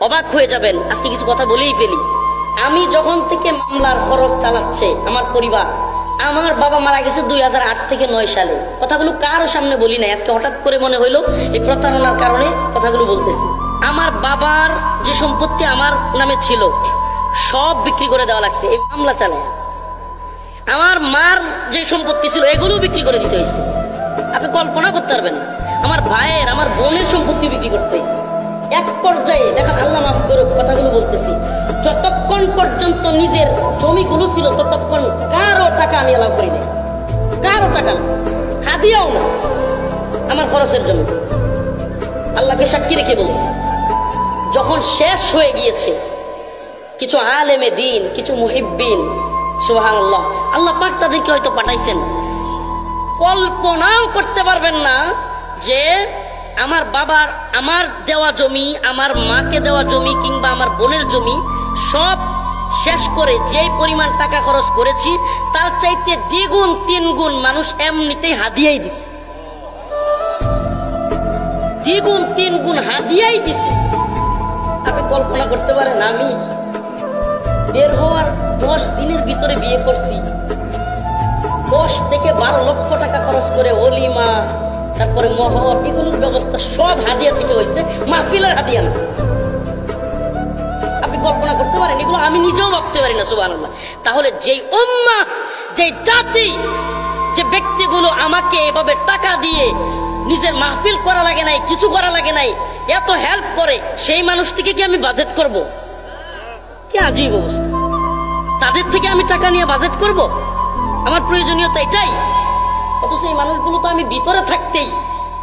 অবাক হয়ে যাবেন, আজকে কিছু কথা বলেই ফেলি। আমি যখন থেকে মামলার খরচ চালাচ্ছে আমার পরিবার, আমার বাবা মারা গেছে 2008 থেকে 9 সালে। কথাগুলো কারো সামনে বলি নাই, আজকে হঠাৎ করে মনে হইলো এই প্রতারণার কারণে কথাগুলো বলতেছি। আমার বাবার যে সম্পত্তি আমার নামে ছিল সব বিক্রি করে দেওয়া লাগছে এই মামলা চালায়। আমার মার যে সম্পত্তি ছিল এগুলো বিক্রি করে দিতে হয়েছে। আপনি কল্পনা করতে পারবেন না, আমার ভাইয়ের আমার বোনের সম্পত্তি বিক্রি করতে হয়েছে। এক পর্যায়ে দেখেন, আল্লাহ মাফ করুক কথাগুলো বলতেছি, যতক্ষণ পর্যন্ত নিজের জমিগুলো ছিল ততক্ষণ কারো টাকা আমি অ্যালাউ করি নাই, কারো টাকা হাদিয়াও না আমার খরচের জন্য। আল্লাহকে সাক্ষী রেখে বলছি, যখন শেষ হয়ে গিয়েছে কিছু আলেমে দিন, কিছু মুহিব্বিন, সুবহানাল্লাহ, আল্লাহ পাক তাদেরকে হয়তো পাঠাইছেন। কল্পনাও করতে পারবেন না যে আমার বাবার আমার দেওয়া জমি, আমার মাকে দেওয়া জমি কিংবা আমার বোনের জমি সব শেষ করে যে পরিমাণ টাকা খরচ করেছি তার চাইতে দ্বিগুণ তিনগুণ মানুষ এমনিতেই হাদিয়াই দিছে, দ্বিগুণ তিনগুণ হাদিয়াই দিছে। আপনি কল্পনা করতে পারেন, আমি বের হওয়ার 10 দিনের ভিতরে বিয়ে করছি, 10 থেকে 12 লক্ষ টাকা খরচ করে ওলিমা, তারপরে মহর, এগুলোর ব্যবস্থা সব হাদিয়া থেকে হয়েছে, মাহফিলের হাদিয়া না। আপনি কল্পনা করতে পারেন? এগুলো আমি নিজেও ভাবতে পারি না, সুবহানাল্লাহ। তাহলে যেই উম্মাহ, যেই জাতি, যে ব্যক্তিগুলো আমাকে এভাবে টাকা দিয়ে নিজের মাহফিল করা লাগে নাই, কিছু করা লাগে নাই, এত হেল্প করে, সেই মানুষ থেকে কি আমি বাজেট করব? কি আজীব অবস্থা! তাদের থেকে আমি টাকা নিয়ে বাজেট করব? আমার প্রয়োজনীয়তা এটাই। অথচ এই মানুষগুলো তো আমি ভিতরে থাকতেই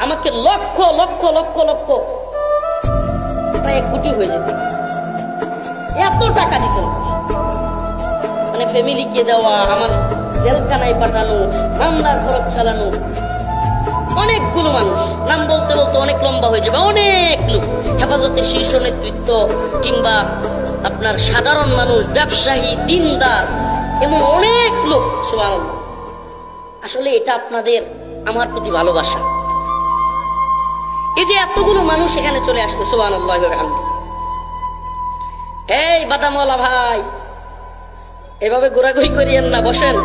আমাকে লক্ষ লক্ষ লক্ষ লক্ষ প্রায় 1 কোটি হয়ে যেত, এত টাকা দিত। মানে ফ্যামিলিকে দেওয়া, আমার জেলখানায় পাঠানো, মামলার খরচ চালানো, অনেকগুলো মানুষ, নাম বলতে বলতে অনেক লম্বা হয়ে যাবে, অনেক লোক, হেফাজতের শীর্ষ নেতৃত্ব কিংবা আপনার সাধারণ মানুষ, ব্যবসায়ী, দিনদার, এমন অনেক লোক। সুবহানাল্লাহ, আসলে এটা আপনাদের আমার প্রতি ভালোবাসা। এই যে এতগুলো মানুষ এখানে চলে আসছে, সুবহানাল্লাহ ওয়া বিহামদিহি। এই বাদামওয়ালা ভাই, এভাবে ঘোরাঘুরি করিয়েন না, বসেন।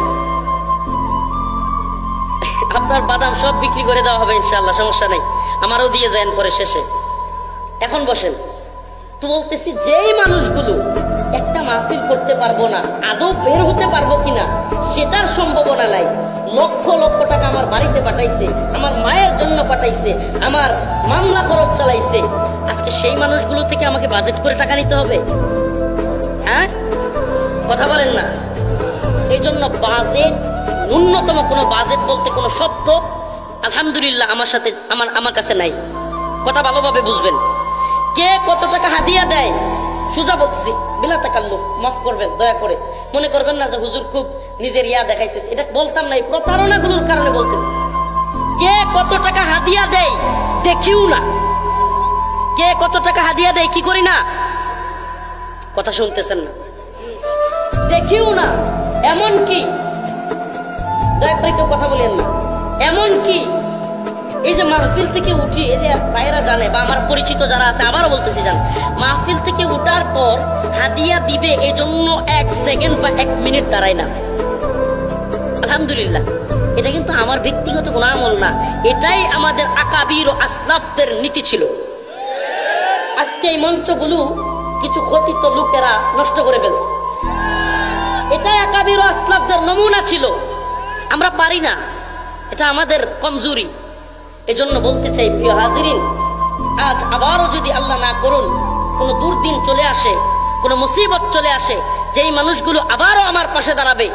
আপনার বাদাম সব বিক্রি করে দেওয়া হবে ইনশাআল্লাহ, সমস্যা নেই, আমারও দিয়ে যান পরে শেষে। এখন বসেন। তো বলতেছি, যেই মানুষগুলো একটা মাহফিল করতে পারবো না, আদৌ বের হতে পারবো কিনা সেটার সম্ভাবনা নাই, লক্ষ লক্ষ টাকা আমার বাড়িতে পাঠাইছে, আমার মায়ের জন্য পাঠাইছে, আমার মামলা খরচ চালাইছে, আজকে সেই মানুষগুলো থেকে আমাকে বাজেট করে টাকা নিতে হবে? হ্যাঁ, কথা বলেন না। এই জন্য বাজেট, ন্যূনতম কোনো বাজেট বলতে কোনো শব্দ আলহামদুলিল্লাহ আমার কাছে নাই। কথা ভালোভাবে বুঝবেন। কে কত টাকা হাদিয়া দেয়, সোজা বলছি, বিলা তাকাল্লুফ, মাফ করবেন দয়া করে, মনে করবেন না যে হুজুর খুব নিজের ইয়া দেখাইতেছে, এটা বলতাম না, এই প্রতারণাগুলোর কারণে বলতেছি। কে কত টাকা হাদিয়া দেয় দেখিও না, কে কত টাকা হাদিয়া দেয় কি করি না, কথা শুনতেছেন না, দেখিও না। এমন কি, দয়া করে কেউ কথা বলেন না, এমন কি এই যে মাহফিল থেকে উঠি, এই যে ভাইয়েরা জানে বা আমার পরিচিত যারা আছে, আবারও বলতেছি জান, মাহফিল থেকে উঠার পর হাদিয়া দিবে এই জন্য 1 সেকেন্ড বা 1 মিনিট দাঁড়ায় না। আলহামদুলিল্লাহ, এটা কিন্তু আমার ব্যক্তিগত কোনো আমল না, এটাই আমাদের আকাবির ও আসলাফদের নীতি ছিল। আজকে এই মঞ্চগুলো কিছু খতিত লোকেরা নষ্ট করে ফেলছে, এটাই আকাবির ও আসলাফদের নমুনা ছিল। আমরা পারি না, এটা আমাদের কমজোরি। এজন্য বলতে চাই, প্রিয় হাজিরিন, আজ আবারও যদি আল্লাহ না করুন কোনো দুর্দিন চলে আসে, কোনো মুসিবত চলে আসে, যেই মানুষগুলো আবারও আমার পাশে দাঁড়াবে,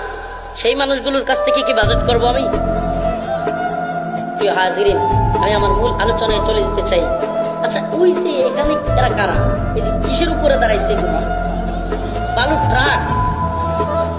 সেই মানুষগুলোর কাছ থেকে কি বাজেট করবো আমি? প্রিয় হাজিরিন, আমি আমার মূল আলোচনায় চলে যেতে চাই। আচ্ছা, ওই যে এখানে এরা কারা, এই যে কিসের উপরে দাঁড়াইছে, বালুর ট্রাক,